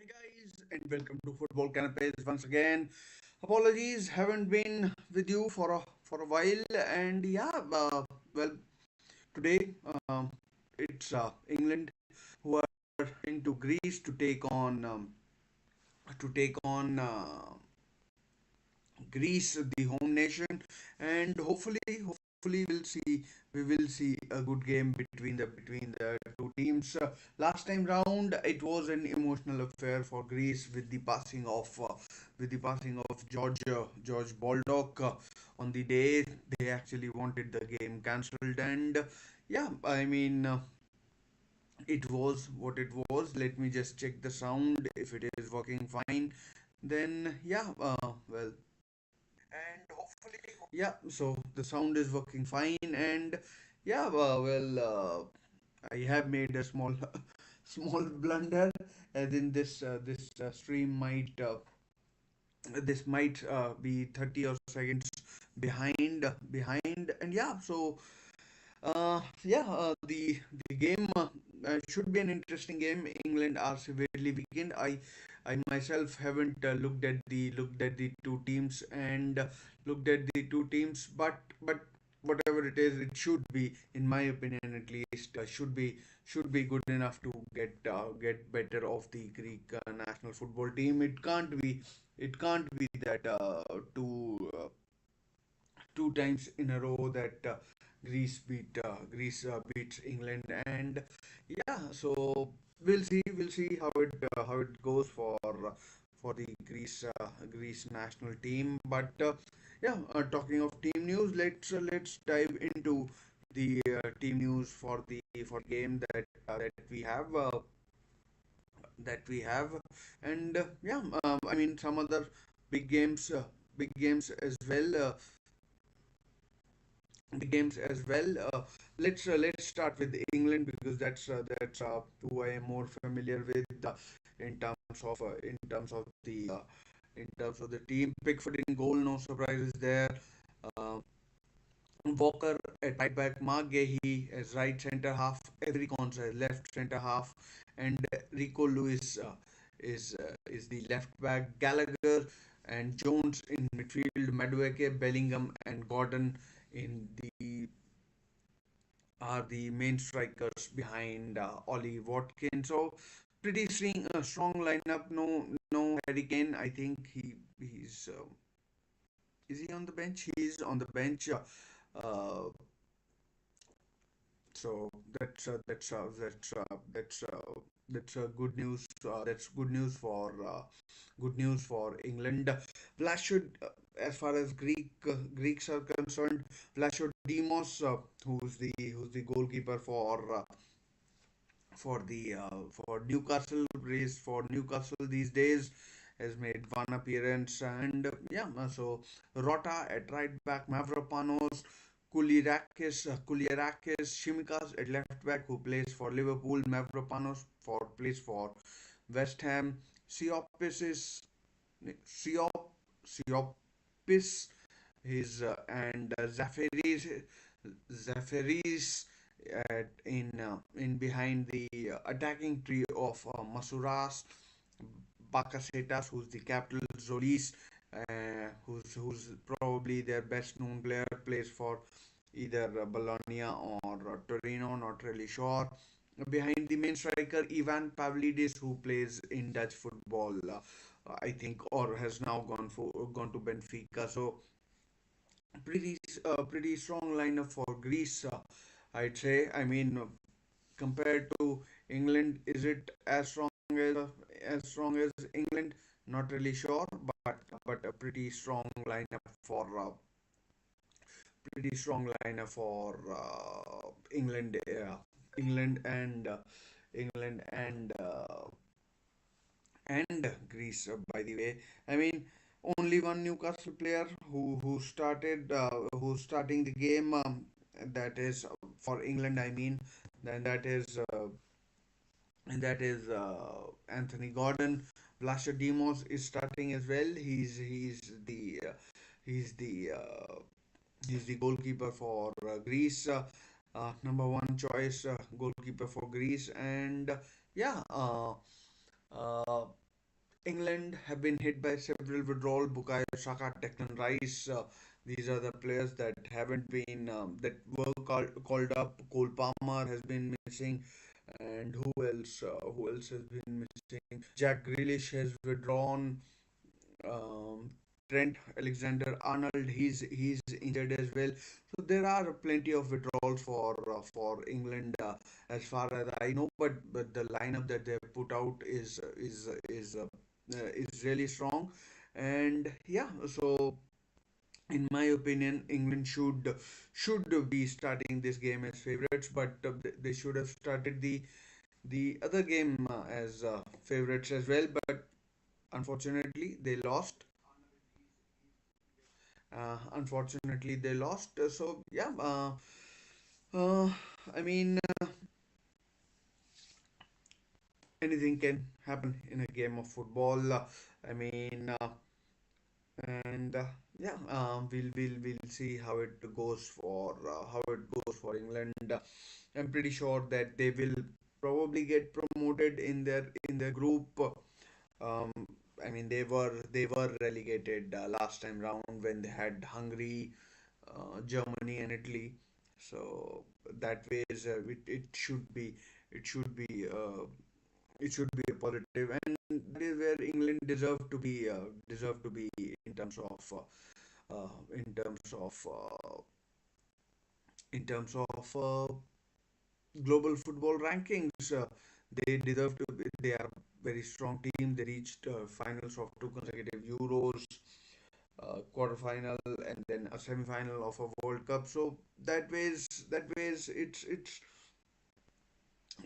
Hi guys, and welcome to Football Canapes once again. Apologies, haven't been with you for a while, and well, today it's England who are into Greece to take on Greece, the home nation, and hopefully we will see a good game between the two teams. Last time round, it was an emotional affair for Greece with the passing of George Baldock on the day they actually wanted the game cancelled, and yeah, I mean. It was what it was. Let me just check the sound. If it is working fine, then well, and hopefully so the sound is working fine, and I have made a small small blunder, as in this stream might be 30 or seconds behind, and the game should be an interesting game. England are severely weakened. I myself haven't looked at the two teams and looked at the two teams, but whatever it is, it should be, in my opinion at least, should be good enough to get better of the Greek national football team. It can't be that two times in a row that Greece beats England, and so we'll see how it goes for the Greece national team. But talking of team news, let's dive into the team news for game that we have, and I mean some other big games uh, big games as well. Let's start with England, because that's who I am more familiar with in terms of the team. Pickford in goal, no surprises there. Uh, Walker at right back, Mark Gahey as right centre half, Every Konsa as left centre half, and Rico Lewis is the left back. Gallagher and Jones in midfield, Madueke, Bellingham, and Gordon in the are the main strikers behind Ollie Watkins. So pretty strong lineup. No Harry Kane. I think he's is he on the bench? He is on the bench. Uh, So that's good news. That's good news for England. Vlashud, as far as Greeks are concerned, Vlashud Demos, who's the goalkeeper for Newcastle, raised for Newcastle these days, has made one appearance, and so Rota at right back, Mavropanos, Kouliarakis, Shimikas at left back, who plays for Liverpool, Mavropanos plays for West Ham, Siopis is Siop Siopis his and Zafiris in behind the attacking trio of Masuras, Bakasetas, who's the capital, Zolis, who's probably their best known player, plays for either Bologna or Torino, not really sure. Behind the main striker, Ivan Pavlidis, who plays in Dutch football, I think, or has now gone to Benfica. So pretty strong lineup for Greece, I'd say. I mean, compared to England, is it as strong as England? Not really sure, but a pretty strong lineup for England, England and England and Greece. By the way, I mean only one Newcastle player who's starting the game. That is for England. I mean, then that is Anthony Gordon. Vlachodimos is starting as well. He's the goalkeeper for Greece. Number one choice goalkeeper for Greece, and yeah. Uh, England have been hit by several withdrawal. Bukayo Saka, Declan Rice. These are the players that haven't been that were called up. Cole Palmer has been missing, and who else? Who else has been missing? Jack Grealish has withdrawn. um, Trent Alexander-Arnold, he's injured as well. So there are plenty of withdrawals for England, as far as I know. But the lineup that they put out is really strong, and yeah. So in my opinion, England should be starting this game as favorites, but they should have started the other game as favorites as well. But unfortunately, they lost. Unfortunately, they lost. So yeah, uh, I mean, anything can happen in a game of football. I mean, and yeah, we'll see how it goes for England. I'm pretty sure that they will probably get promoted in their group. Um, I mean, they were relegated last time round when they had Hungary, Germany, and Italy. So that way it should be it should be a positive, and that is where England deserve to be in terms of in terms of in terms of global football rankings. They deserve to be, they are a very strong team. They reached finals of two consecutive Euros, quarterfinal, and then a semi-final of a World Cup. So that ways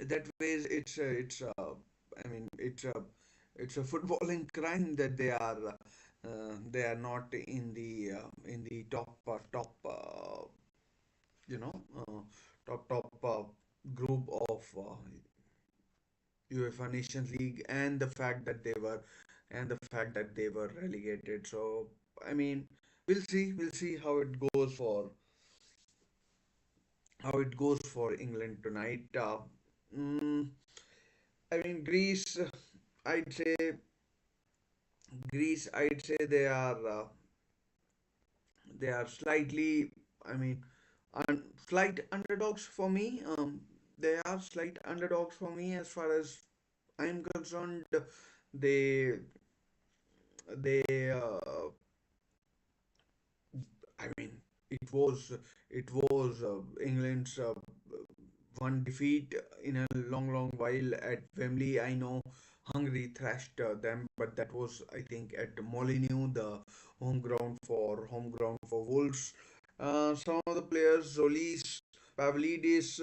it's I mean it's a footballing crime that they are not in the top you know top group of UEFA Nations League, and the fact that they were relegated. So I mean, we'll see how it goes for England tonight. Mm, I mean, I'd say I'd say they are slightly, I mean, slight underdogs for me. They are slight underdogs for me as far as I'm concerned. They they I mean, it was England's one defeat in a long while at Wembley. I know Hungary thrashed them, but that was, I think, at Molineux, the home ground for Wolves. Some of the players, Zolis, Pavlidis,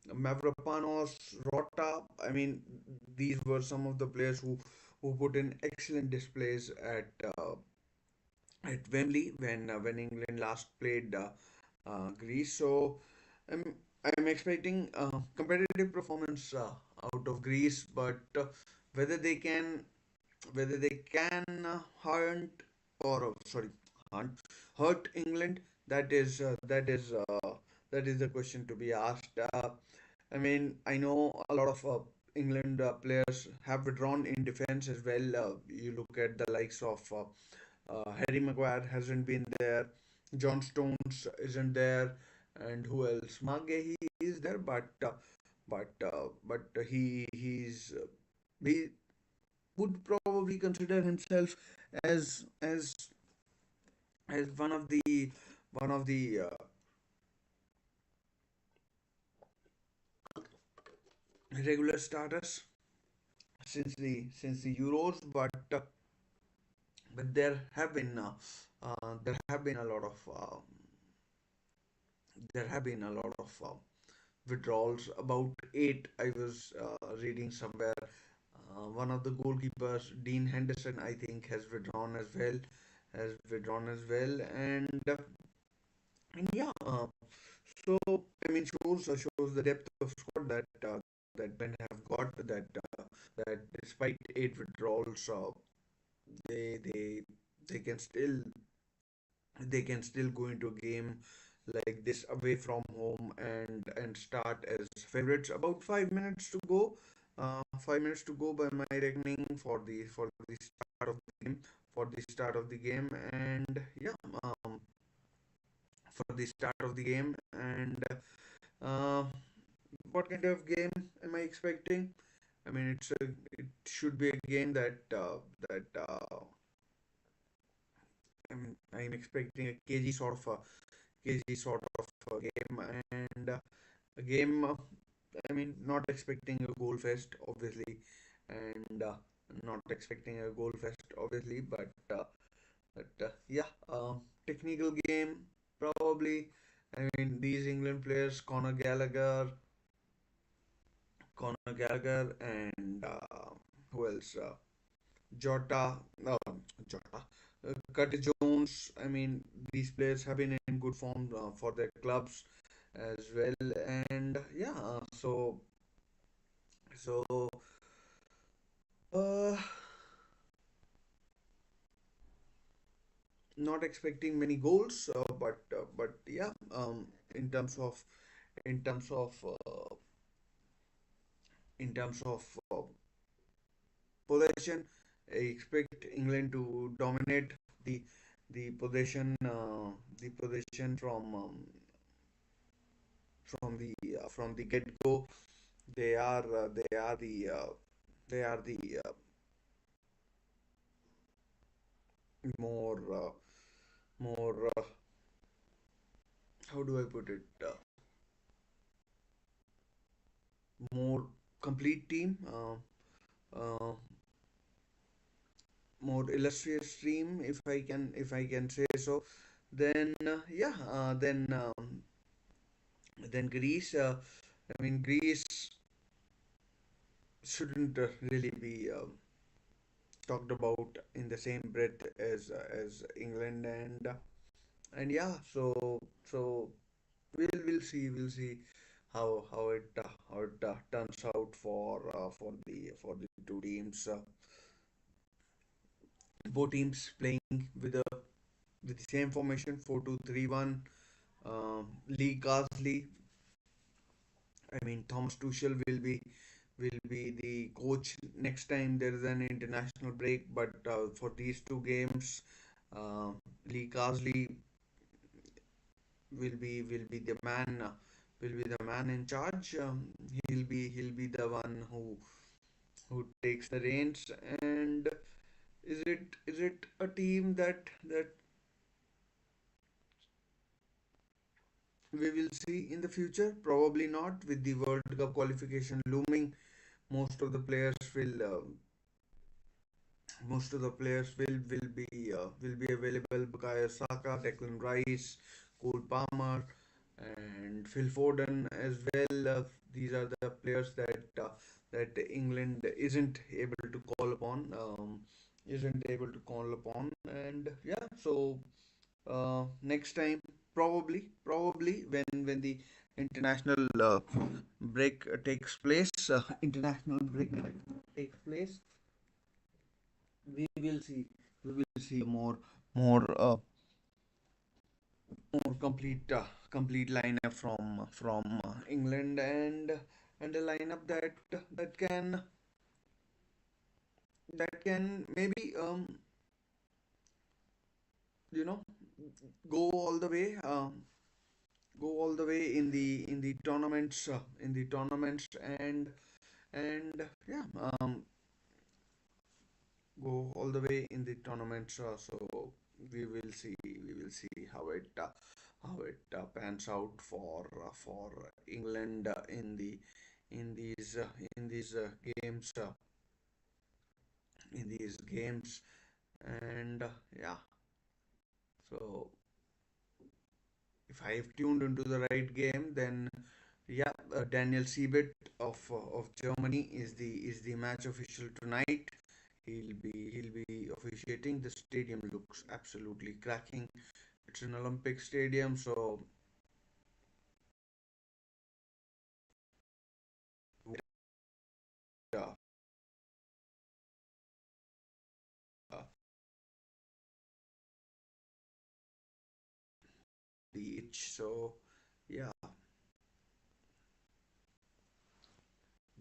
Mavropanos, Rota. I mean, these were some of the players who put in excellent displays at Wembley when England last played Greece. So I'm I'm expecting competitive performance out of Greece, but whether they can whether they can hunt or sorry hunt hurt England, that is the question to be asked. I mean, I know a lot of England players have withdrawn in defense as well. You look at the likes of Harry Maguire hasn't been there, John Stones isn't there, and who else? Maguire is there, but he would probably consider himself as as as one of the regular starters since the Euros, but there have been a lot of withdrawals. About eight, I was reading somewhere. One of the goalkeepers, Dean Henderson, I think, has withdrawn as well. And yeah, so I mean, shows the depth of squad that Ben have got. That despite eight withdrawals, they they they can still go into a game like this away from home and start as favorites. About 5 minutes to go. 5 minutes to go by my reckoning for the start of the game, for the start of the game, and yeah, um, for the start of the game, and uh, what kind of game am I expecting? I mean, it should be a game that I'm expecting a KG sort of a game, and a game. I mean, not expecting a goal fest, obviously, and not expecting a goal fest, obviously, but yeah, technical game probably. I mean, these England players, Conor Gallagher, and who else? Jota, Jota, Curtis Jones. I mean, these players have been in good form for their clubs as well, and yeah. So uh, not expecting many goals, but yeah. In terms of in terms of uh, in terms of possession, I expect England to dominate the the possession from the get go. They are the more more how do I put it, more complete team, more illustrious team, if I can say so. Then yeah, then Greece. I mean, Greece shouldn't really be talked about in the same breath as England, and yeah. So we'll see how it turns out for the two teams. Both teams playing with the same formation, 4-2-3-1. Lee Carsley, I mean Thomas Tuchel will be the coach next time there is an international break. But for these two games, uh, Lee Carsley will be the man, in charge. He'll be the one who takes the reins. And is it a team that we will see in the future? Probably not. With the World Cup qualification looming, most of the players will be available. Bukayo Saka, Declan Rice, Cole Palmer, and Phil Foden as well. These are the players that England isn't able to call upon, and yeah. So next time, probably when the international break takes place, we will see more more complete lineup from England, and a lineup that can maybe you know go all the way in the tournaments, and yeah, go all the way in the tournaments. So we will see how it pans out for England in these uh, in these uh, games uh, in these games, and yeah. So if I've tuned into the right game, then yeah, Daniel Siebert of Germany is the match official tonight. He'll be officiating. The stadium looks absolutely cracking. It's an Olympic stadium, so uh, uh, the itch. So yeah,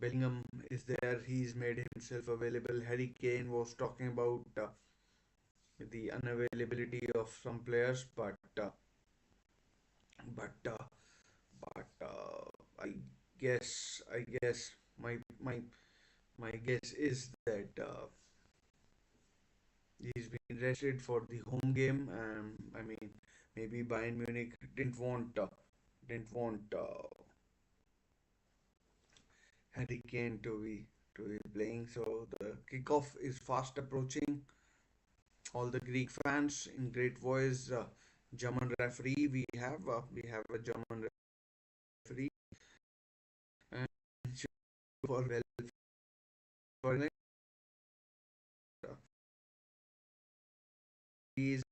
Bellingham is there. He's made himself available. Harry Kane was talking about the unavailability of some players, but uh, but I guess my guess is that he's been rested for the home game. I mean, maybe Bayern Munich didn't want Harry Kane to be playing. So the kickoff is fast approaching. All the Greek fans in great voice. German referee. We have a German referee and for well for England. He is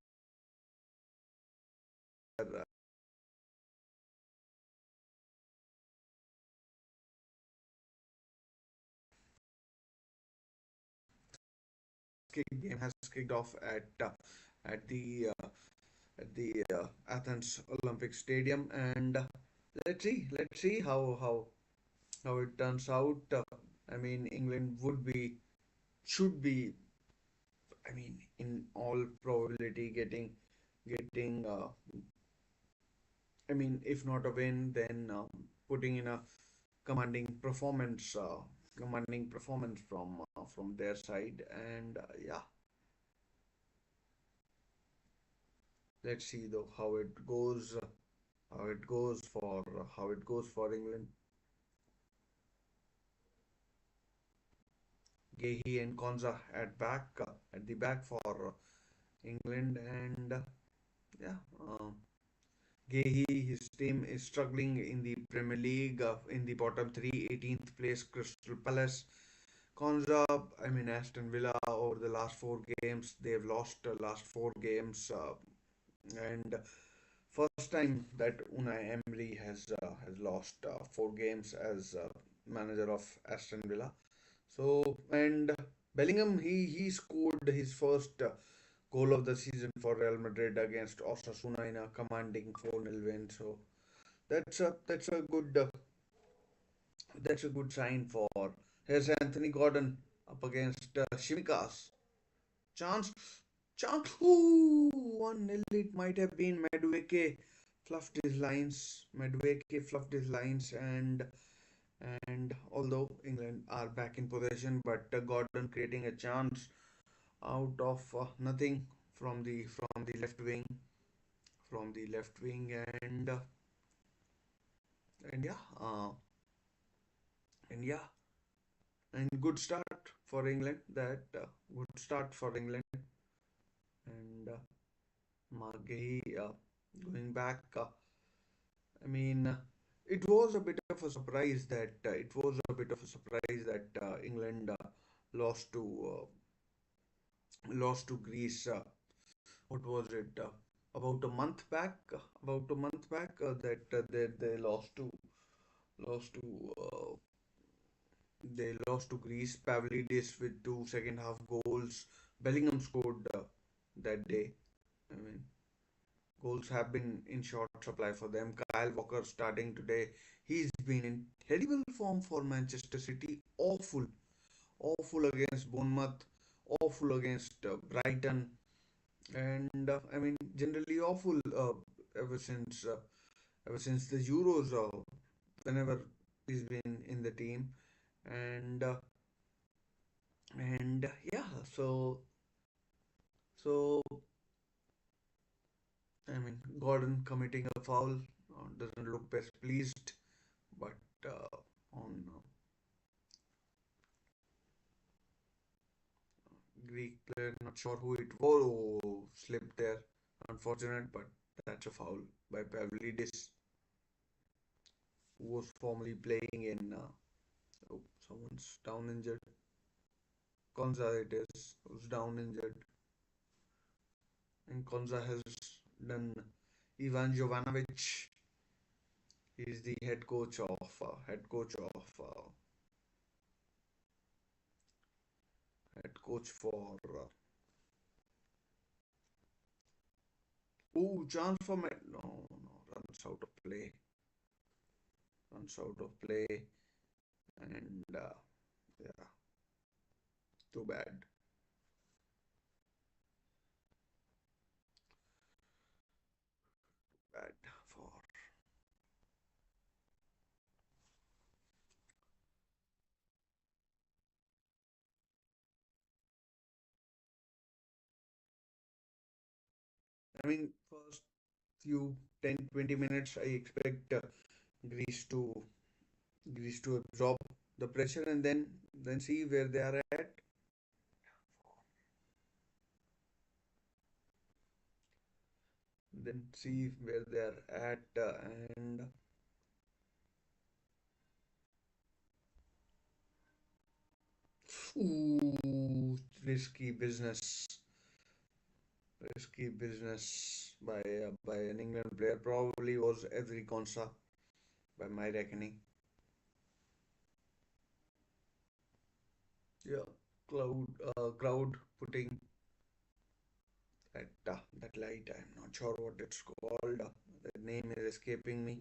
game has kicked off at the Athens Olympic Stadium, and let's see how it turns out. I mean, England should be, I mean, in all probability getting. I mean, if not a win, then putting in a commanding performance, from their side, and yeah, let's see though how it goes for England. Gehi and Konza at the back for England, and yeah, Gehi, his team is struggling in the Premier League, in the bottom three, 18th place, Crystal Palace. Konza, I mean Aston Villa, over the last four games, they've lost last four games, and first time that Unai Emery has lost four games as manager of Aston Villa. So, and Bellingham, he scored his first goal of the season for Real Madrid against Osasuna in a commanding 4-0 win. So that's a good sign for. Here's Anthony Gordon up against Shimikas. Chance, chance. Ooh, 1-0. It might have been Madueke fluffed his lines. Madueke fluffed his lines, and although England are back in possession, but Gordon creating a chance out of nothing from the left wing, and yeah, and yeah, and good start for England. That good start for England, and Margay going back. I mean, it was a bit of a surprise that England lost to Greece. What was it? About a month back. That they lost to uh, Greece. Pavlidis with two second half goals. Bellingham scored that day. I mean, goals have been in short supply for them. Kyle Walker starting today. He's been in terrible form for Manchester City. Awful against Bournemouth. Awful against Brighton, and I mean generally awful ever since uh, ever since the Euros. Whenever he's been in the team, and yeah, so I mean Gordon committing a foul doesn't look best pleased, but on Greek player, not sure who it was. Oh, slipped there, unfortunate, but that's a foul by Pavlidis, who was formerly playing in. Oh, someone's down injured. Konza it is, who's down injured, and Konza has done. Ivan Jovanovic, he's the head coach for. Oh, chance for no, runs out of play, And yeah, too bad. Bad for. I mean, first few 10-20 minutes, I expect Greece to Greece to absorb the pressure and then see where they are at. Then see where they are at and ooh, risky business by an England player. Probably was every Konsa by my reckoning. Yeah, crowd putting that light. I'm not sure what it's called. The name is escaping me.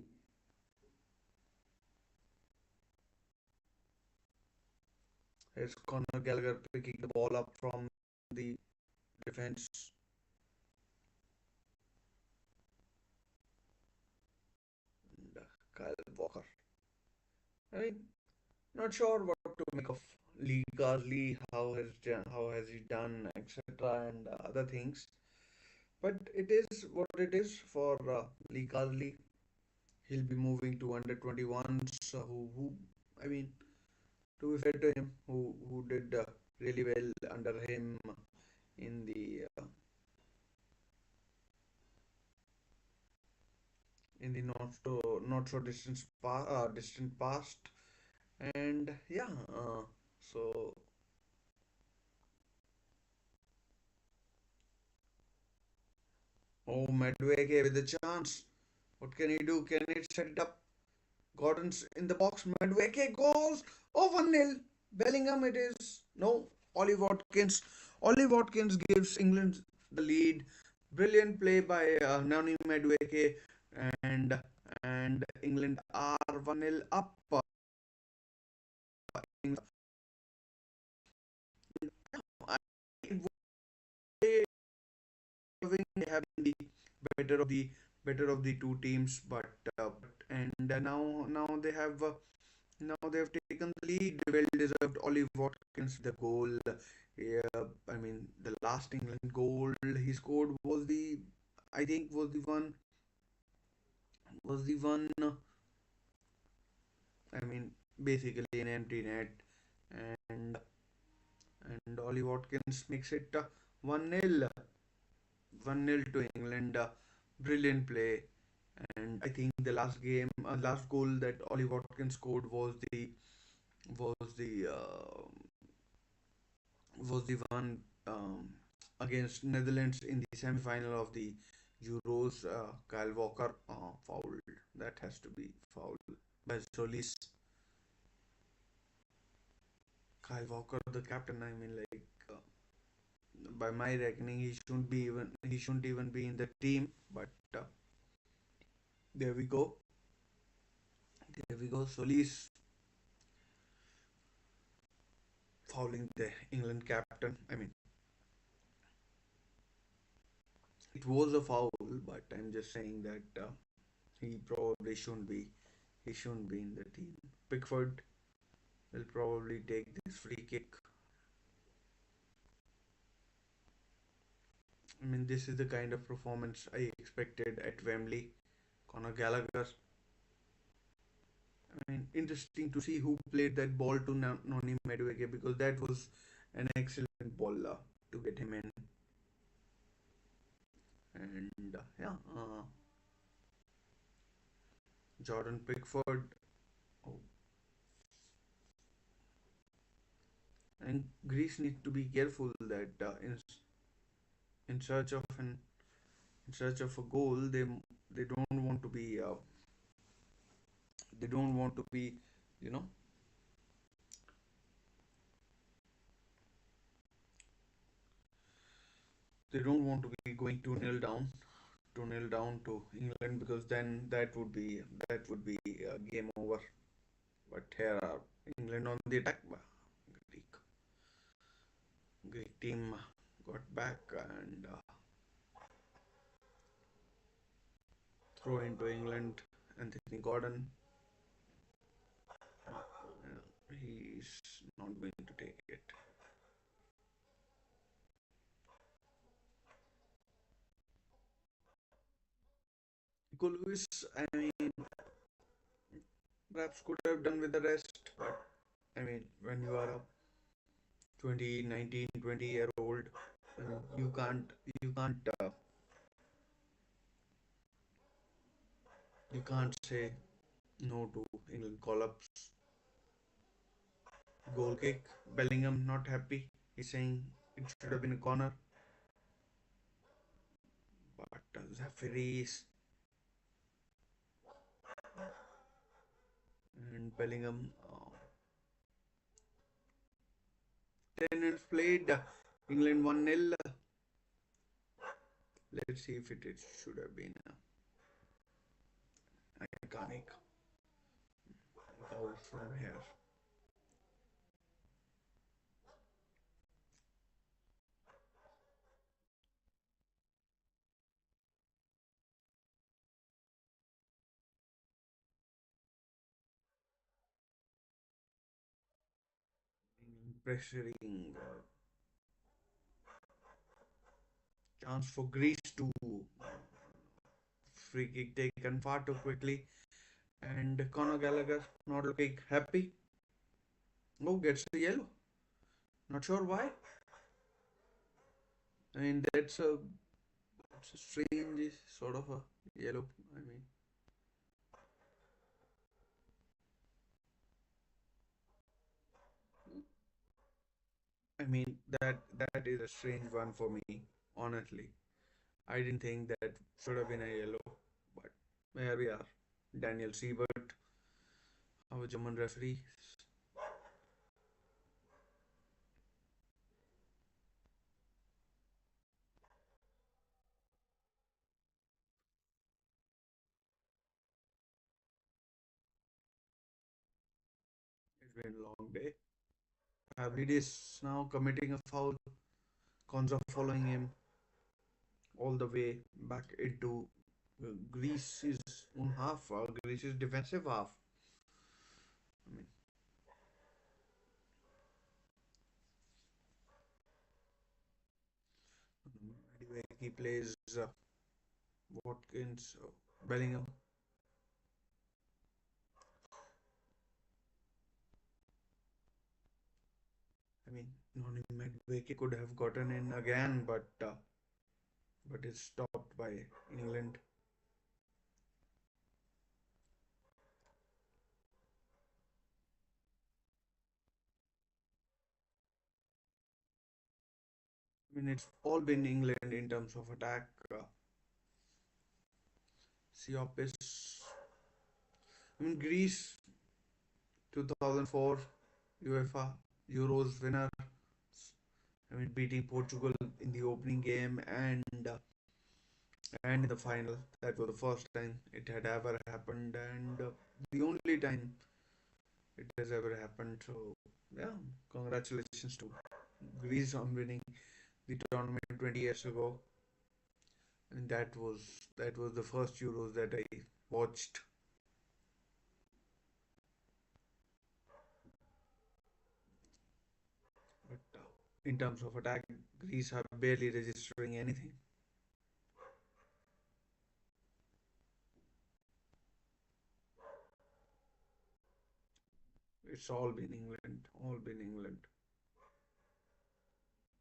It's Conor Gallagher picking the ball up from the defense. And Kyle Walker. I mean, not sure what to make of Lee Carsley, how has he done, etc. and other things. But it is what it is for Lee Carsley. He'll be moving to under 21s. Who I mean, to be fair to him, who did really well under him in the not so distant past. And yeah, so oh, Medway with a chance. What can he do? Can he set it up? Gordon's in the box. Madueke goes. Oh, 1-0. Bellingham it is. No. Ollie Watkins. Ollie Watkins gives England the lead. Brilliant play by Nani Madueke. And and England are 1-0 up. I would having the better of the better of the two teams, and now they have taken the lead. Well deserved. Ollie Watkins the goal. Yeah, I mean the last England goal he scored was the I think was the one. I mean basically an empty net, and and Ollie Watkins makes it 1-0 1-0 to England. Brilliant play. And I think the last goal that Ollie Watkins scored was the uh, was the one against Netherlands in the semi-final of the Euros. Kyle Walker fouled. That has to be fouled by Solis. Kyle Walker, the captain. I mean, like by my reckoning, he shouldn't even be in the team. But there we go. There we go. Solis fouling the England captain. I mean, it was a foul, but I'm just saying that he probably shouldn't be. He shouldn't be in the team. Pickford will probably take this free kick. I mean, this is the kind of performance I expected at Wembley. Conor Gallagher. I mean, interesting to see who played that ball to Noni Madueke because that was an excellent ball to get him in. And yeah, Jordan Pickford. Oh, and Greece need to be careful that in search of an in search of a goal, they don't want to be they don't want to be you know they don't want to be going 2-0 down to England because then that would be game over. But here are England on the attack. Greek, Greek team got back and throw into England. Anthony Gordon. He's not going to take it. Nico Lewis, I mean, perhaps could have done with the rest, but I mean, when you are a 20, 19, 20-year old, you can't, you can't, uh, you can't say no to England call-ups. Goal kick. Bellingham not happy. He's saying it should have been a corner, but referees and Bellingham. 10 minutes played. England 1-0. Let's see if it should have been iconic goal from here. Pressuring. Chance for Greece to free kick taken far too quickly. And Conor Gallagher not looking happy. Oh, gets the yellow. Not sure why. I mean, that's a strange sort of a yellow. I mean, that is a strange one for me. Honestly, I didn't think that should have been a yellow, but here we are. Daniel Siebert, our German referee, it's been a long day. Pavlidis now committing a foul. Konza following him all the way back into Greece's own half, Greece's defensive half. I mean, anyway, he plays Watkins, Bellingham. I mean, Noni Madueke could have gotten in again, but it's stopped by England. I mean, it's all been England in terms of attack. Siopis. I mean, Greece 2004 UEFA Euros winner. I mean, beating Portugal in the opening game and in the final. That was the first time it had ever happened, and the only time it has ever happened. So, yeah, congratulations to Greece on winning the tournament 20 years ago. And that was the first Euros that I watched. But in terms of attack, Greece are barely registering anything. It's all been England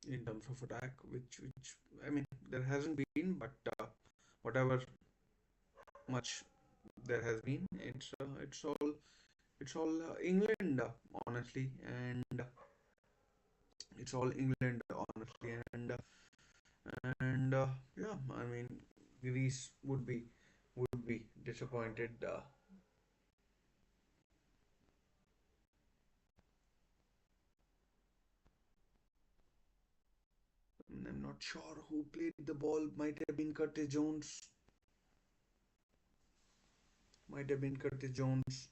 in terms of attack, which I mean there hasn't been, but whatever much there has been, it's all England honestly, and it's all England honestly, and yeah, I mean Greece would be disappointed. I'm not sure who played the ball. Might have been Curtis Jones. Might have been Curtis Jones.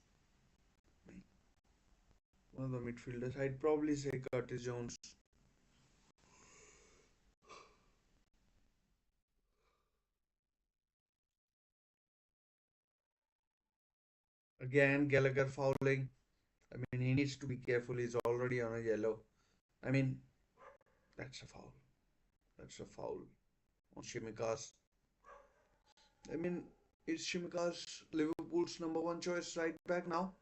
One of the midfielders. I'd probably say Curtis Jones. Again, Gallagher fouling. I mean, he needs to be careful. He's already on a yellow. I mean, that's a foul. That's a foul on Shimikas. I mean, is Shimikas Liverpool's number one choice right back now?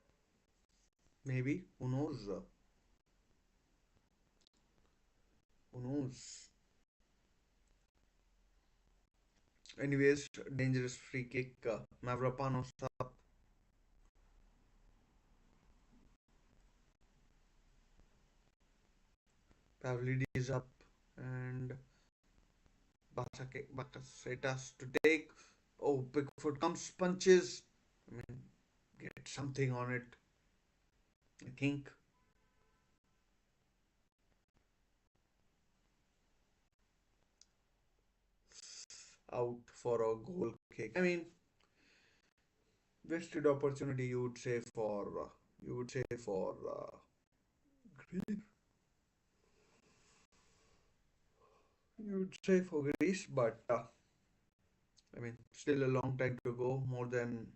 Maybe. Who knows? Who knows? Anyways, dangerous free kick. Mavropanos up. Pavlidis up. And Bakasetas to take. Oh, Pickford comes, punches. I mean, get something on it. I think out for a goal kick. I mean, wasted opportunity. You would say for Greece. You would say for Greece, but I mean, still a long time to go. More than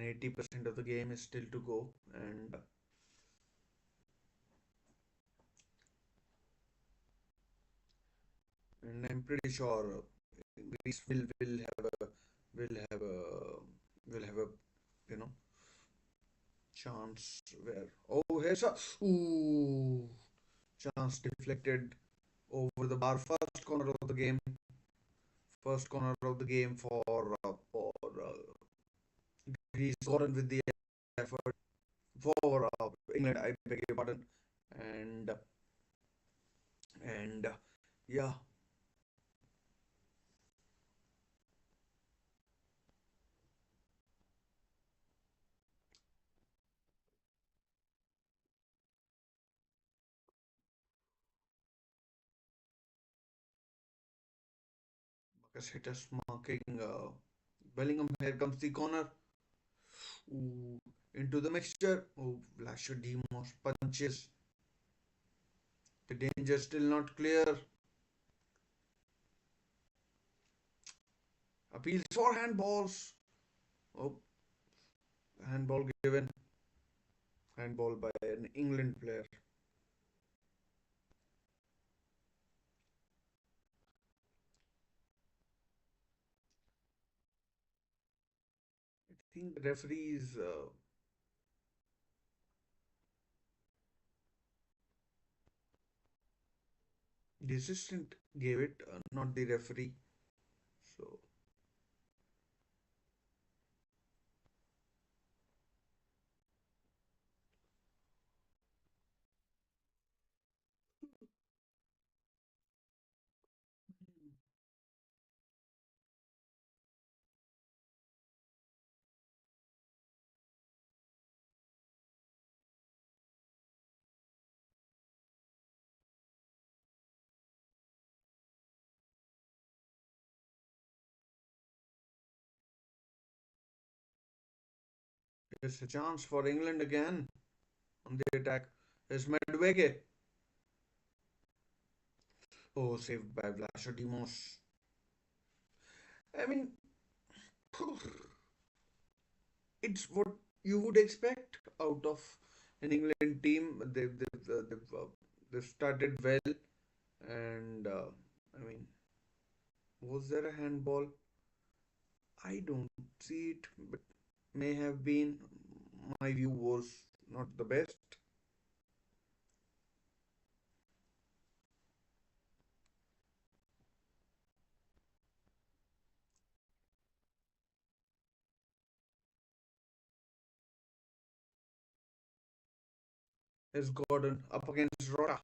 80% of the game is still to go, and I'm pretty sure Greece will have a will have a you know chance where oh here's a ooh chance deflected over the bar. First corner of the game for Greece. Gordon with the effort for England. I beg your pardon, and yeah, Marcus hit us marking Bellingham. Here comes the corner. Ooh, into the mixture. Oh, Vlachodimos punches. The danger still not clear. Appeals for handballs. Oh, handball given. Handball by an England player. I think the referees, the assistant gave it, not the referee. So there's a chance for England again on the attack. There's Medwege. Oh, saved by Vlachodimos. I mean, it's what you would expect out of an England team. They've started well, and I mean, was there a handball? I don't see it, but may have been. My view was not the best. There's Gordon up against Rota.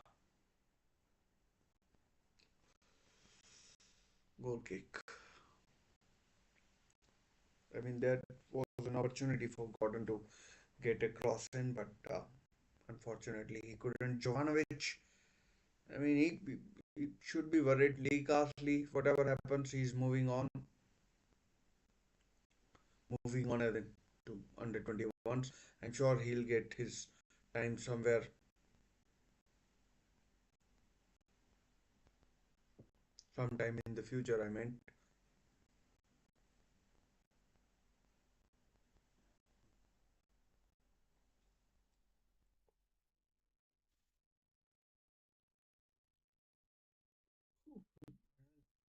Goal kick. I mean, that was an opportunity for Gordon to get a cross in, but unfortunately he couldn't. Jovanovic, I mean, he should be worried. Lee Carsley, whatever happens, he's moving on. Moving on, I think. to under 21s. I'm sure he'll get his time somewhere, sometime in the future. I meant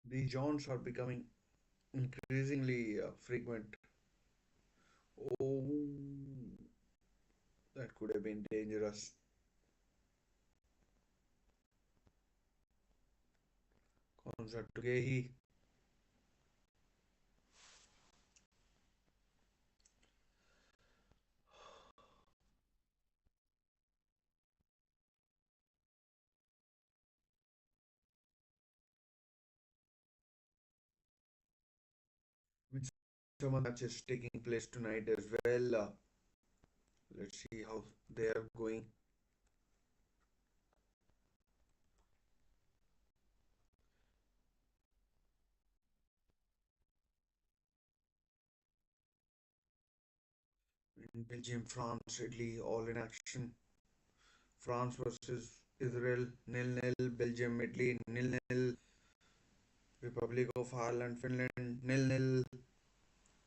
these Johns are becoming increasingly frequent. Oh, that could have been dangerous. Concert to Gehi. With some other matches taking place tonight as well. Let's see how they are going. In Belgium, France, Italy, all in action. France versus Israel, nil-nil. Belgium, Italy, nil-nil. Republic of Ireland, Finland, nil-nil.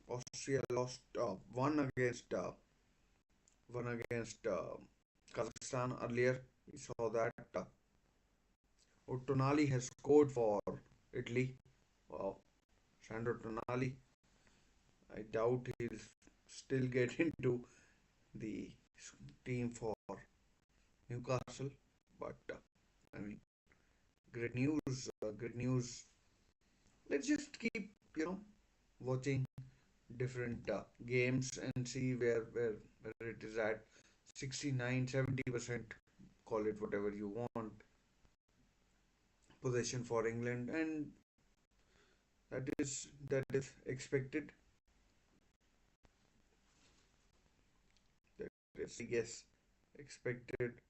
Austria lost one against Kazakhstan earlier. We saw that. Tonali has scored for Italy. Wow, Sandro Tonali. I doubt he'll still get into the team for Newcastle, but I mean, great news. Great news. Let's just keep, watching different games and see where it is at. 69, 70%, call it whatever you want, possession for England, and that is expected. That is, I guess, expected.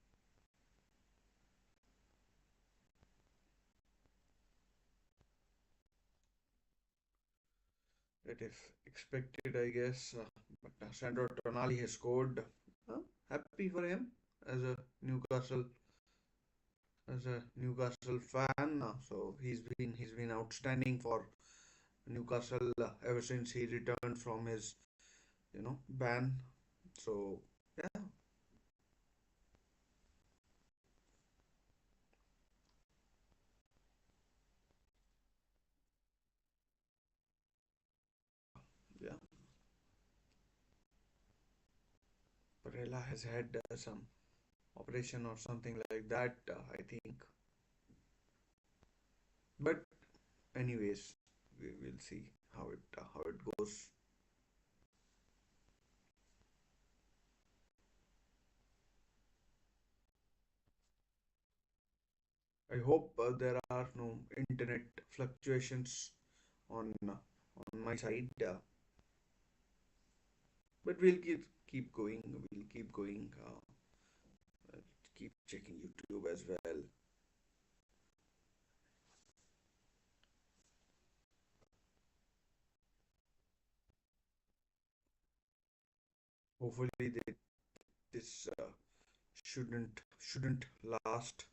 That is expected, I guess. But Sandro Tonali has scored. Uh, Happy for him as a Newcastle as a Newcastle fan. So he's been outstanding for Newcastle ever since he returned from his ban. So yeah, yeah. Barella has had some operation or something like that, I think. But anyways, we will see how it goes. I hope there are no internet fluctuations on my side, but we'll keep going. We'll keep going. Uh, Keep checking YouTube as well. Hopefully, this shouldn't last.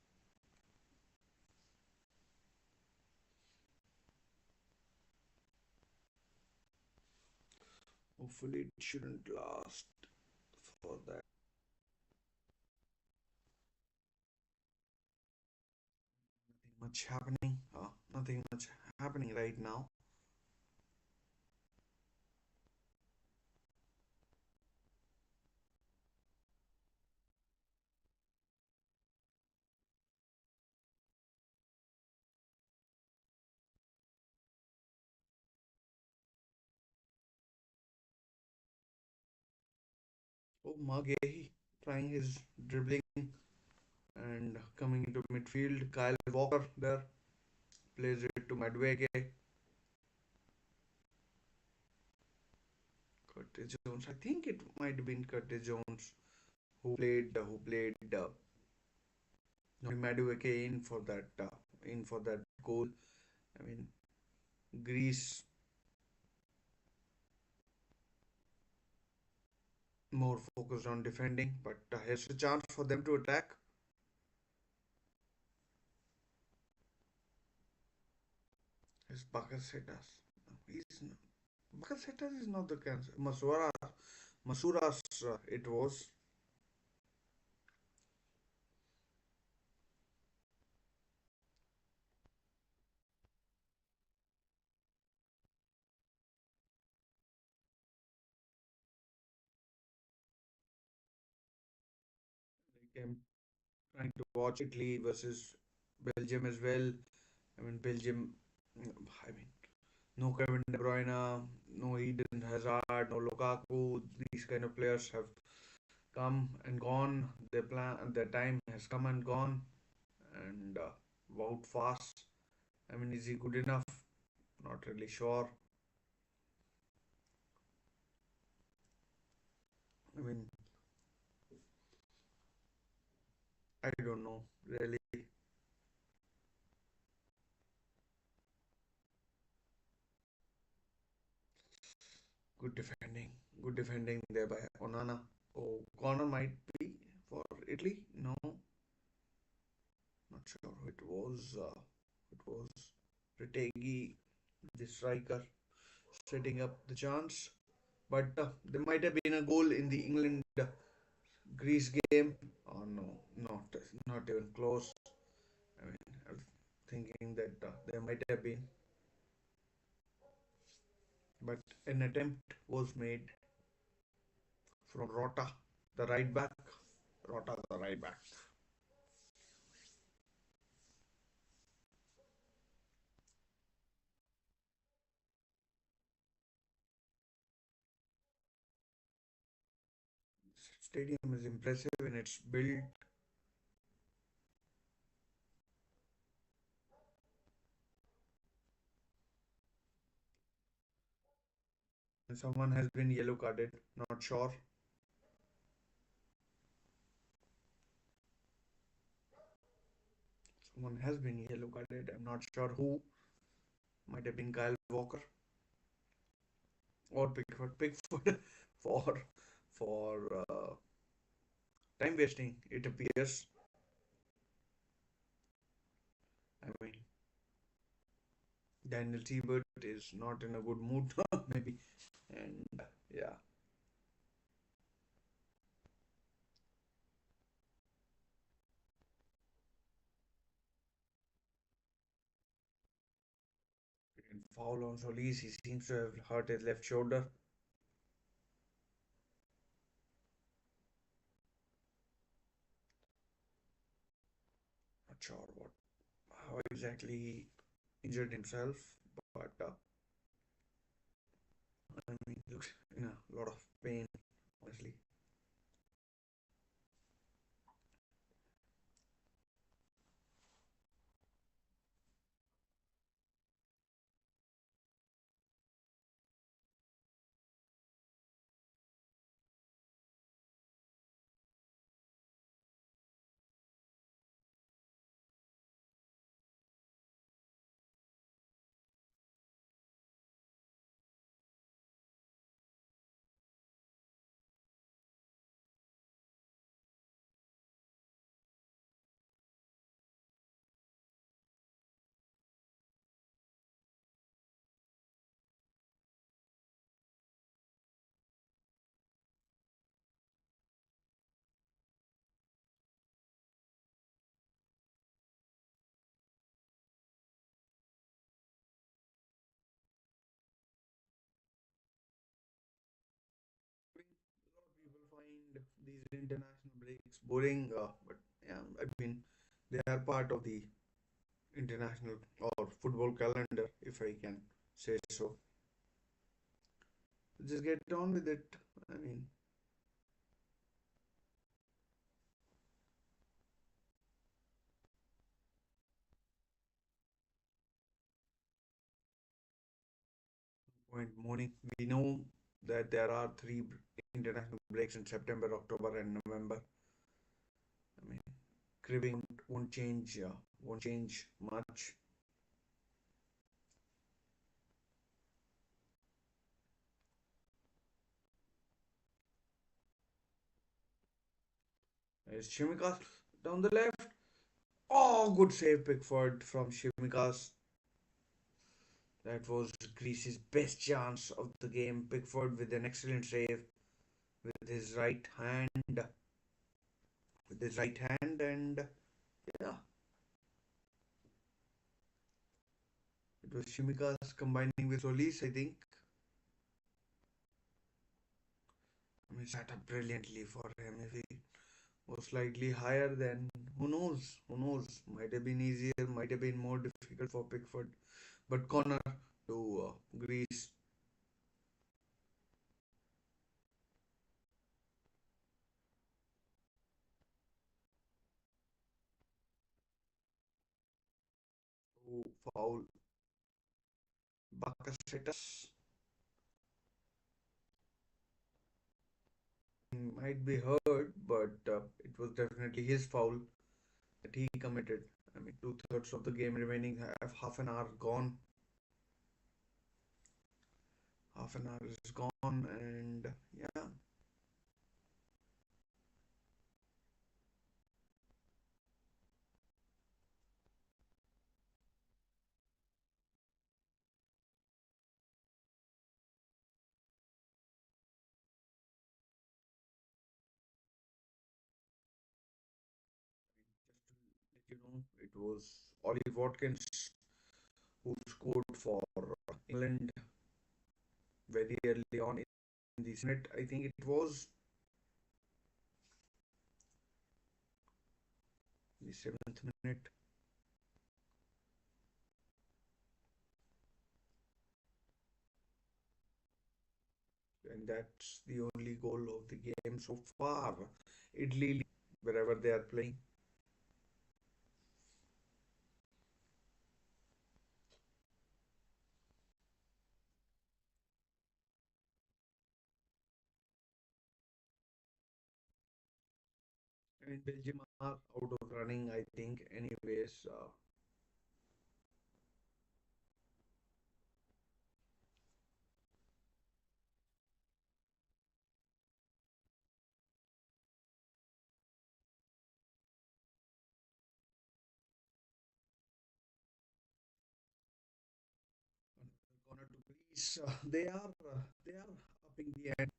Hopefully, it shouldn't last for that. Nothing much happening. Nothing much happening right now. Oh, Magehi trying his dribbling and coming into midfield. Kyle Walker there plays it to Madwege. Curtis Jones. I think it might have been Curtis Jones who played Madwege in for that goal. I mean, Greece more focused on defending. But here's a chance for them to attack. It's Bakasetas. He's not, Bakasetas is not the cancer. Masuras, it was. Like, I'm trying to watch Italy versus Belgium as well. I mean, Belgium. I mean, no Kevin De Bruyne, no Eden Hazard, no Lukaku. These kind of players have come and gone. Their time has come and gone, and out fast. I mean, is he good enough? Not really sure. I mean, I don't know really. Good defending there by Onana. Oh, corner might be for Italy. No, not sure who it was. It was Retegi, the striker, setting up the chance. But there might have been a goal in the England Greece game. Oh no, not even close. I mean, I was thinking that there might have been, but an attempt was made from Rota, the right back. Rota, the right back. Stadium is impressive in its build. Someone has been yellow carded. Not sure. Someone has been yellow carded. I'm not sure who. Might have been Kyle Walker or Pickford. Pickford for for time wasting. It appears. I mean, Daniel Siebert is not in a good mood, maybe. And yeah, and foul on Solis. He seems to have hurt his left shoulder. Not sure what how exactly he injured himself, but I mean, he looks in a lot of pain, honestly. I mean, a lot of people find these international breaks boring, but yeah, I mean, they are part of the international or football calendar, if I can say so. Just get on with it. I mean, point morning. We know that there are three international breaks in September, October, and November. I mean, cribbing won't change much. There's Shimikas down the left. Oh, good save, Pickford from Shimikas. That was Greece's best chance of the game. Pickford with an excellent save with his right hand. With his right hand, and yeah, it was Shimikas combining with Solis, I think. I mean, set up brilliantly for him. If he was slightly higher, then who knows? Who knows? Might have been easier, might have been more difficult for Pickford. But corner to Greece. Oh, foul. Bakasetas might be hurt, but it was definitely his foul that he committed. I mean, two-thirds of the game remaining, have half an hour gone. Half an hour is gone, and yeah, just to let you know, it was Ollie Watkins who scored for England very early on in the minute. I think it was the seventh minute, and that's the only goal of the game so far. Italy, wherever they are playing. And Belgium are out of running, I think. Anyways, another corner to Greece. They are upping the ante.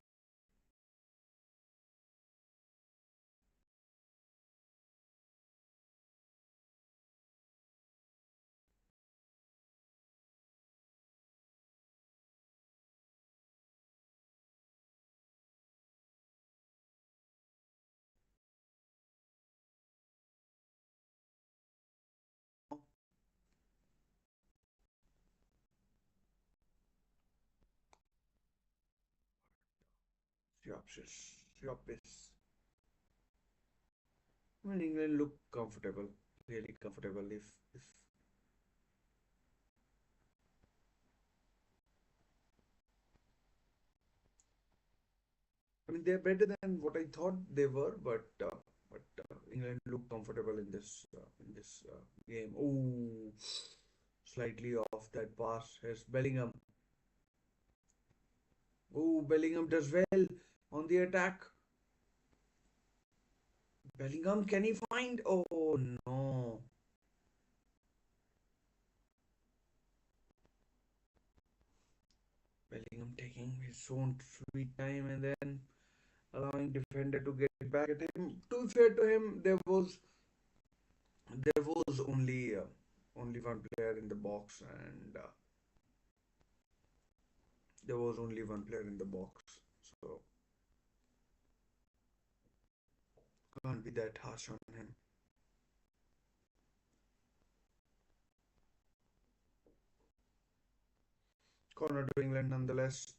Siopis. I mean, England look comfortable, really comfortable. If I mean, they're better than what I thought they were, but England look comfortable in this game. Oh, slightly off that pass. Here's Bellingham. Oh, Bellingham does well on the attack. Bellingham, can he find? Oh no. Bellingham taking his own sweet time and then allowing defender to get back at him. To be fair to him, there was only one player in the box, and there was only one player in the box, so can't be that harsh on him. Corner to England nonetheless.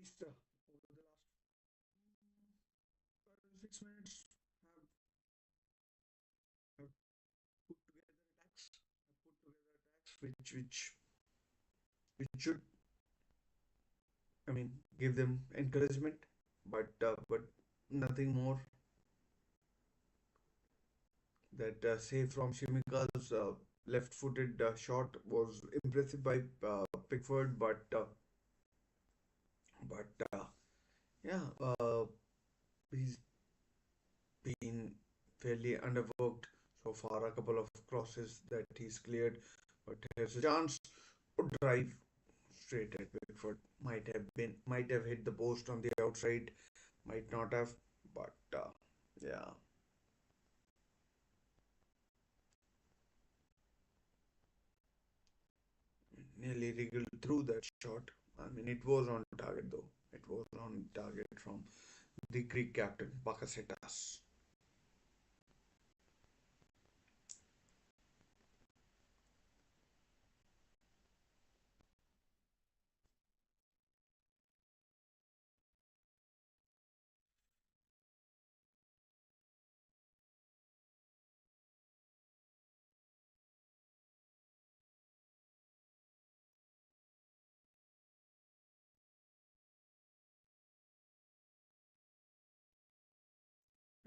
least over the last 6 minutes have put together attacks, which should, I mean, give them encouragement, but nothing more that save from Shimika's left-footed shot was impressive by Pickford, but yeah, he's been fairly underworked so far. A couple of crosses that he's cleared, but here's a chance to drive straight at Pickford. Might have hit the post on the outside, might not have, but yeah, nearly wriggled through that shot. I mean, it was on target though. It was on target from the Greek captain Bakasetas.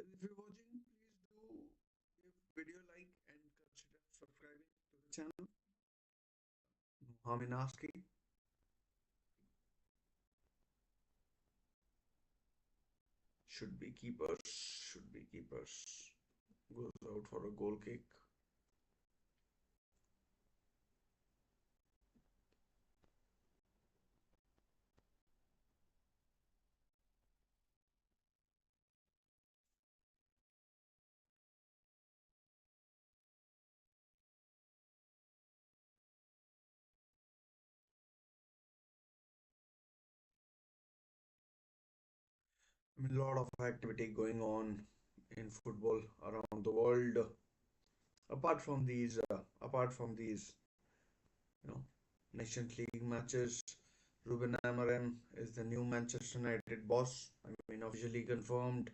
If you're watching, please do give video like and consider subscribing to the channel. No harm in asking. Should be keepers. Should be keepers. Goes out for a goal kick. I mean, a lot of activity going on in football around the world. Apart from these, you know, Nations League matches, Ruben Amorim is the new Manchester United boss. I mean, officially confirmed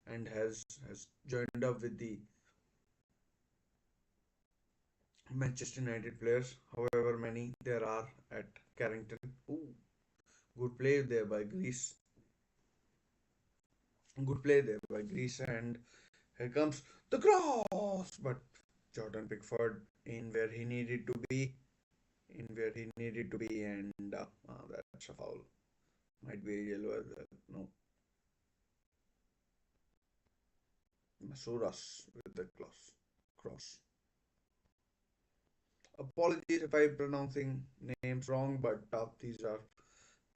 and has joined up with the Manchester United players, however many there are at Carrington. Ooh, good play there by Greece. Good play there by Greece, and here comes the cross. But Jordan Pickford in where he needed to be, and that's a foul. Might be a yellow as well. No, Masuras with the cross. Apologies if I'm pronouncing names wrong, but these are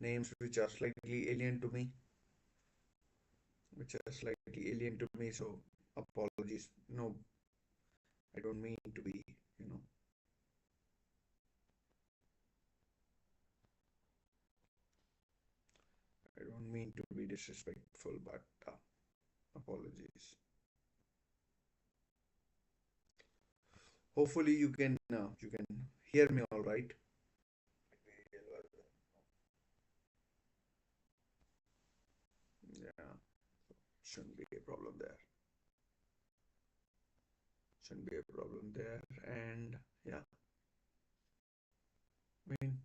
names which are slightly alien to me, so apologies. No, I don't mean to be, you know, I don't mean to be disrespectful, but apologies. Hopefully you can hear me all right. Yeah, shouldn't be a problem there. Shouldn't be a problem there. And yeah, I mean,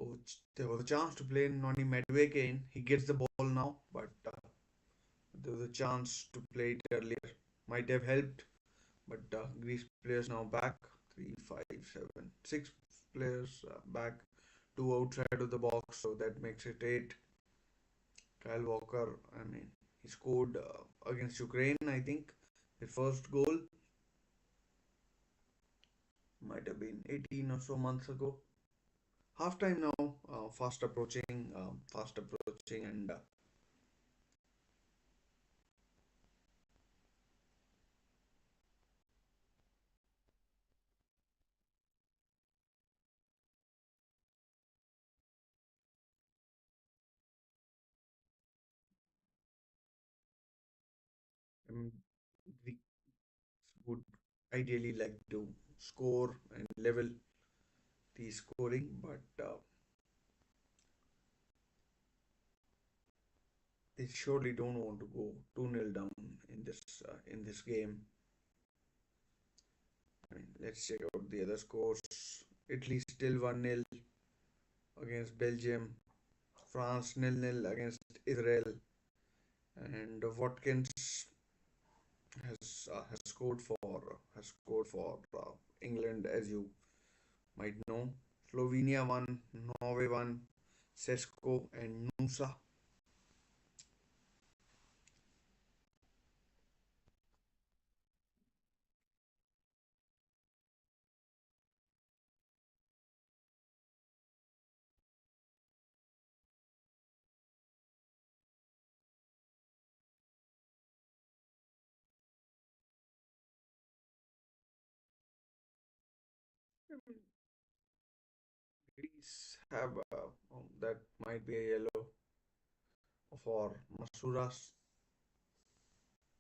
oh, there was a chance to play Noni Medway in. He gets the ball now, but there was a chance to play it earlier. Might have helped, but Greece players now back. Three, five, seven, six players back. Two outside of the box, so that makes it eight. Kyle Walker, I mean, he scored against Ukraine, I think. The first goal might have been 18 or so months ago. Half time now, fast approaching, and we would ideally like to score and level the scoring, but They surely don't want to go 2-0 down in this game. I mean, let's check out the other scores. Italy still 1-0 against Belgium. France 0-0 against Israel. And Watkins has scored for England, as you might know. Slovenia won, Norway won, Sesko and Nusa. Greece have that might be a yellow for Masuras.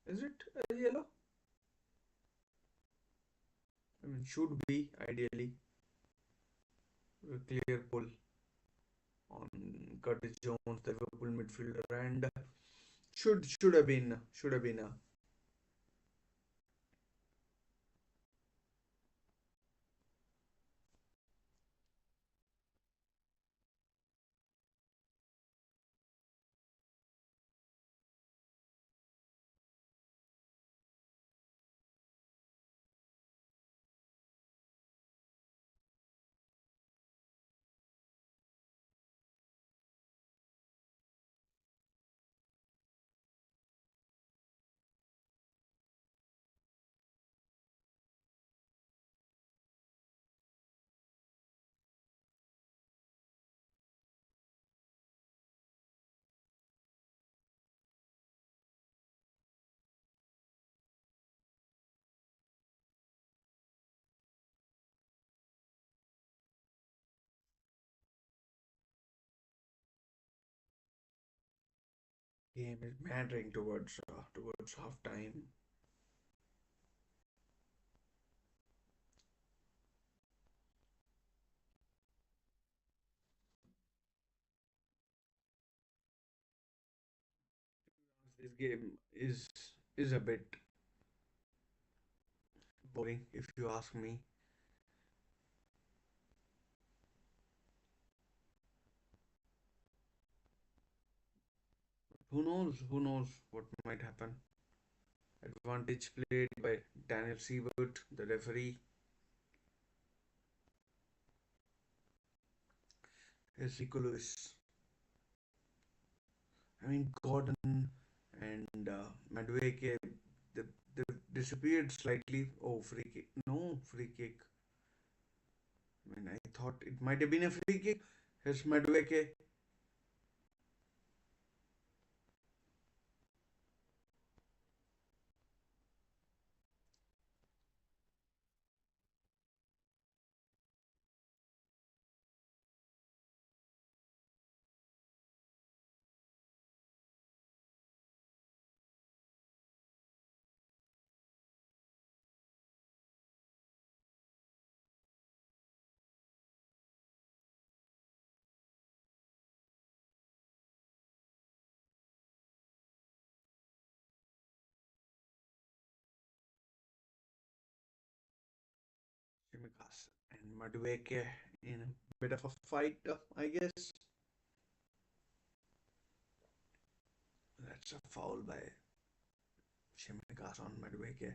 Is it a yellow? I mean, should be ideally a clear pull on Curtis Jones, the Liverpool midfielder, and should have been a game is meandering towards half time. This game is a bit boring, if you ask me. Who knows? Who knows what might happen? Advantage played by Daniel Siebert, the referee. Is Rico Lewis. I mean, Gordon and Madueke, they disappeared slightly. Oh, free kick. No, free kick. I mean, I thought it might have been a free kick. Here's Madueke. Shimikas and Madueke in a bit of a fight, I guess. That's a foul by Shimikas on Madueke.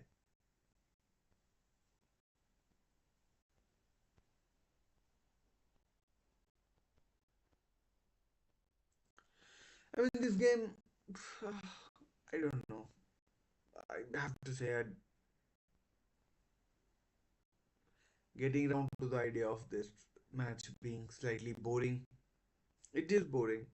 I mean, this game, I don't know. I have to say, getting around to the idea of this match being slightly boring. It is boring.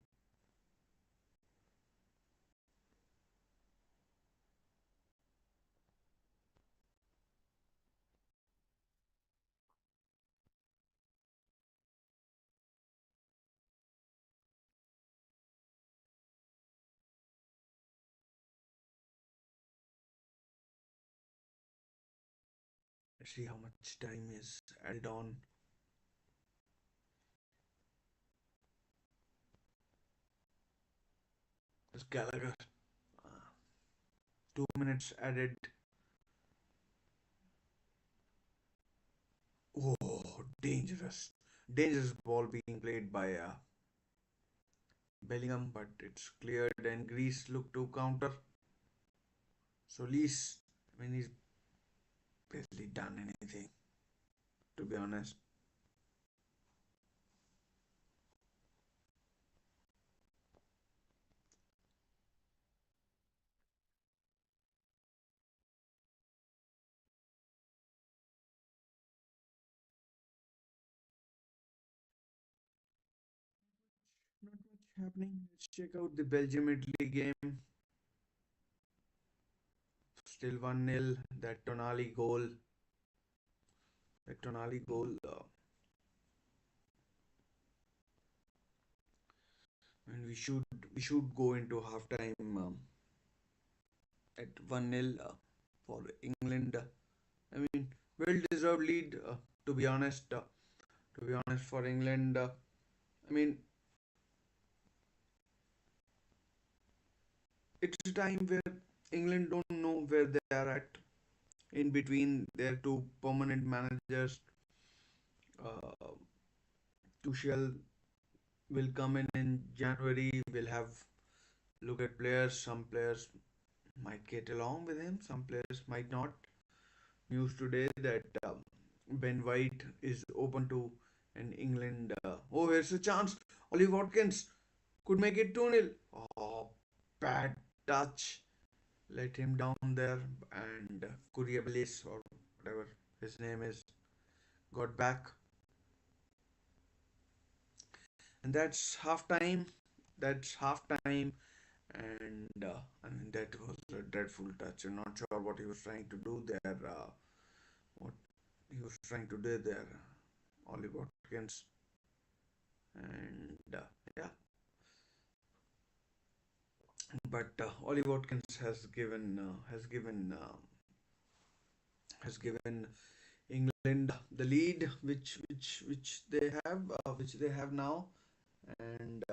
Let's see how much time is added on. Gallagher. Uh, 2 minutes added. Oh, dangerous. Dangerous ball being played by Bellingham, but it's cleared and Greece look to counter. Solis, I mean, he's barely done anything, to be honest. Not much happening. Let's check out the Belgium Italy game. Still 1-0. That Tonali goal. And we should go into halftime at 1-0 for England. I mean, well-deserved lead. To be honest, for England. I mean, it's a time where England don't know where they are at. In between their two permanent managers, uh, Tuchel will come in January. We'll have look at players. Some players might get along with him. Some players might not. News today that Ben White is open to an England. Oh, here's a chance. Ollie Watkins could make it 2-0. Oh, bad touch. Let him down there. And Kuriabilis, or whatever his name is, got back. And that's half time. That's half time. And I mean, that was a dreadful touch. I'm not sure what he was trying to do there. What he was trying to do there, Ollie Watkins. And yeah, but Ollie Watkins has given England the lead, which they have now, and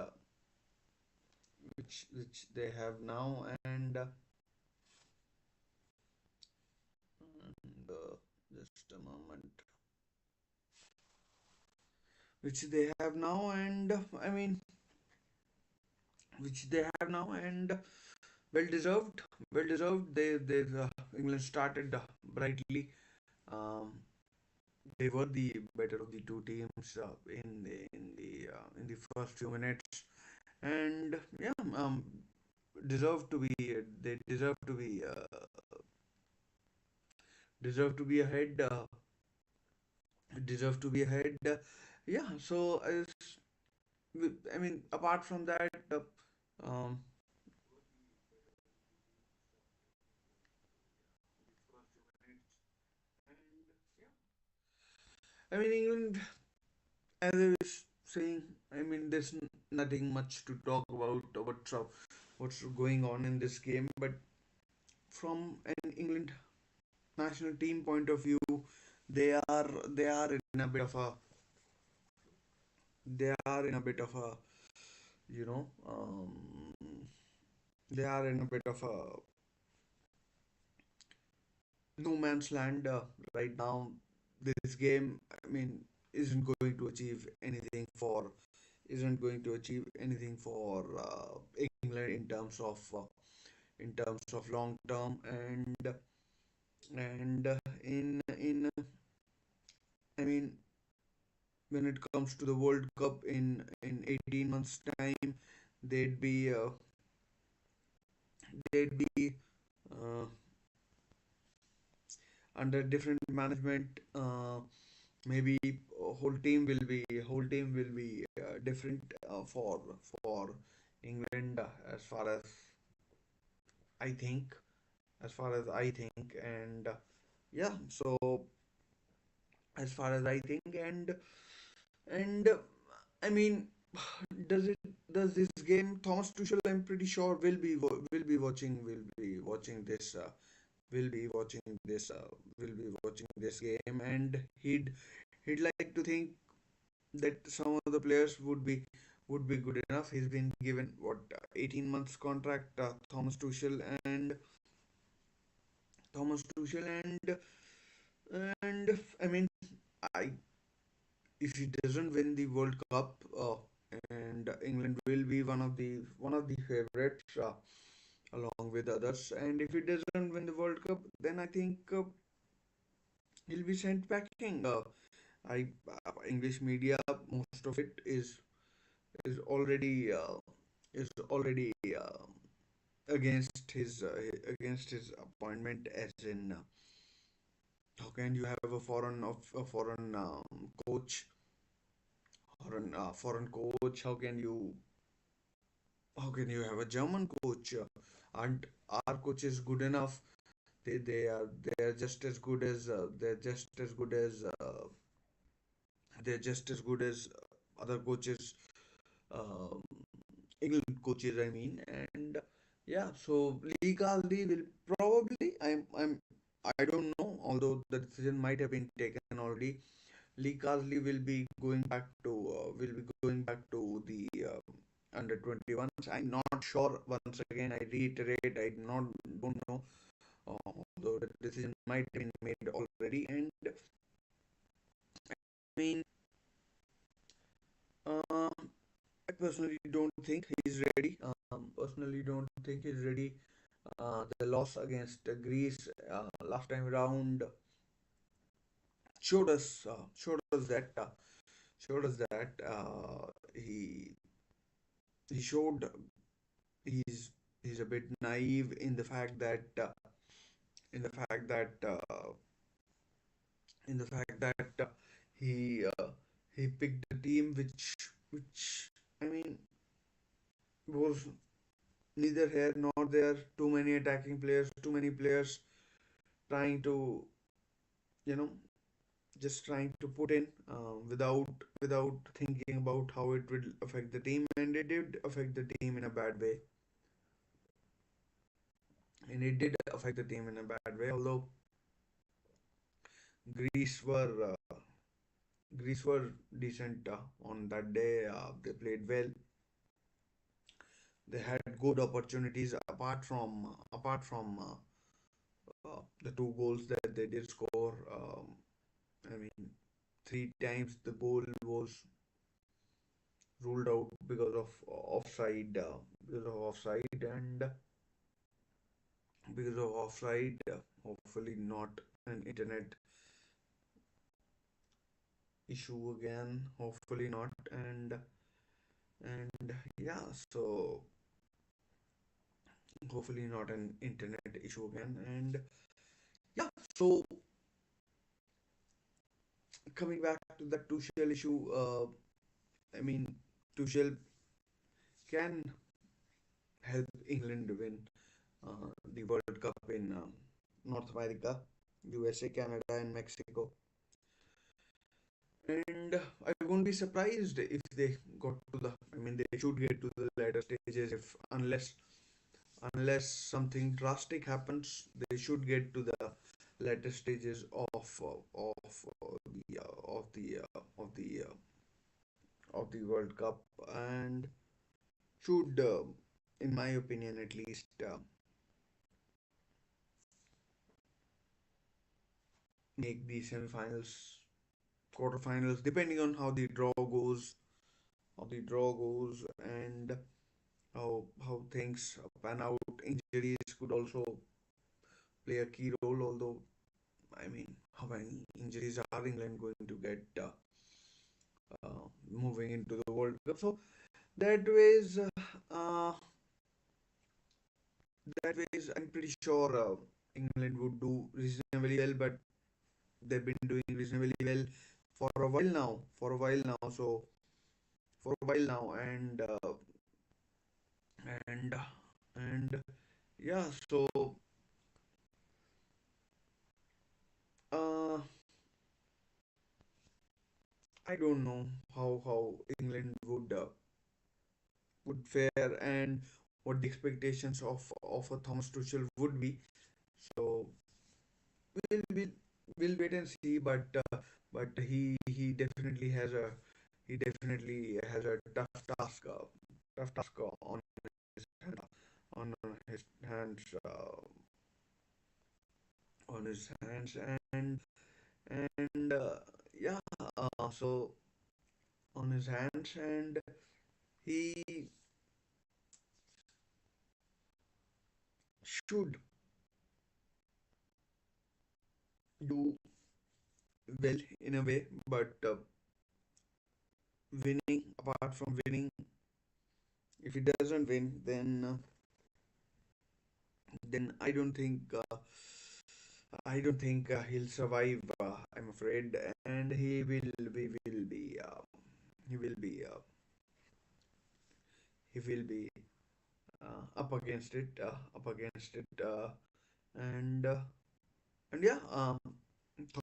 which they have now, and just a moment, which they have now, and I mean, which they have now, and well deserved, well deserved. They England started brightly. Um, they were the better of the two teams in the first few minutes, and yeah, deserve to be they deserve to be ahead. Deserve to be ahead. Yeah. So I mean, apart from that, um, I mean, England, as I was saying, I mean, there's nothing much to talk about what's going on in this game, but from an England national team point of view, they are in a bit of a they are in a bit of a you know they are in a bit of a no man's land right now. This game, I mean, isn't going to achieve anything for isn't going to achieve anything for England in terms of long term, and in I mean, when it comes to the World Cup in 18 months time, they'd be uh, they'd be uh, under different management. Maybe whole team will be different for England, as far as I think, and yeah. So as far as I think, and I mean, does this game Thomas Tuchel, I'm pretty sure, will be watching this will be watching this game, and he'd like to think that some of the players would be good enough. He's been given what 18 months contract, and Thomas Tuchel and I mean, I if he doesn't win the World Cup, and England will be one of the favorites, along with others. And if he doesn't win the World Cup, then I think he'll be sent packing. I English media, most of it is already is already against his appointment, as in, how can you have a foreign coach, foreign coach? How can you have a German coach? Aren't our coaches good enough? They are just as good as other coaches, um, England coaches, I mean. And yeah, so Lee Caldi will probably, I don't know, although the decision might have been taken already. Lee Carsley will be going back to the under 21s. I'm not sure. Once again, I reiterate, I not don't know. Although the decision might have been made already, and I mean, uh, I personally don't think he's ready. Personally, don't think he's ready. The loss against Greece last time round showed us that he showed he's he's a bit naive in the fact that he uh, he picked a team which I mean was neither here nor there. Too many attacking players, too many players trying to, you know just trying to put in, without thinking about how it will affect the team, and it did affect the team in a bad way. Although Greece were Greece were decent on that day. They played well. They had good opportunities, apart from the two goals that they did score. I mean, three times the goal was ruled out and because of offside. Hopefully not an internet issue again. Hopefully not. And yeah, so hopefully not an internet issue again. And yeah, so coming back to the Tuchel issue, I mean, Tuchel can help England win the World Cup in North America, USA, Canada, and Mexico. And I won't be surprised if they got to the. I mean, they should get to the later stages, if unless something drastic happens. They should get to the later stages of the World Cup, and should, in my opinion at least, make the semifinals, quarterfinals, depending on how the draw goes, and how things pan out. Injuries could also play a key role. Although, I mean, how many injuries are England going to get moving into the World Cup? So that ways, uh, I'm pretty sure England would do reasonably well, but they've been doing reasonably well for a while now. For a while now, and and yeah, so uh, I don't know how England would fare, and what the expectations of a Thomas Tuchel would be. So we'll we'll, we'll wait and see. But he definitely has a he definitely has a tough task his hand, on his hands, on his hands, and yeah, so on his hands, and he should do well in a way, but apart from winning, if he doesn't win, then I don't think he'll survive. I'm afraid, and he will be he will be up against it, and and yeah,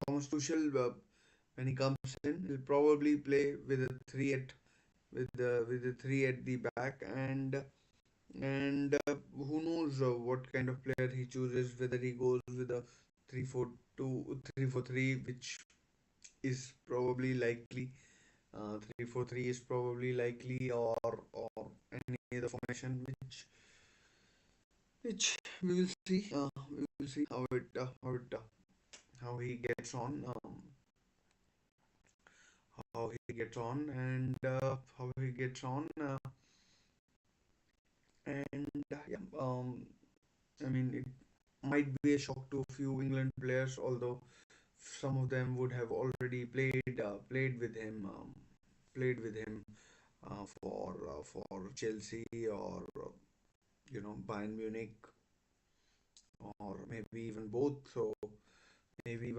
Thomas Tuchel, when he comes in, he'll probably play with a three at with the three at the back, and who knows what kind of player he chooses, whether he goes with a 3-4-2, 3-4-3, which is probably likely. 3-4-3 is probably likely, or any other formation, which we will see. We will see how he gets on, how he gets on, and how he gets on, and yeah. I mean, it might be a shock to a few England players, although some of them would have already played with him for Chelsea, or Bayern Munich, or maybe even both. So maybe even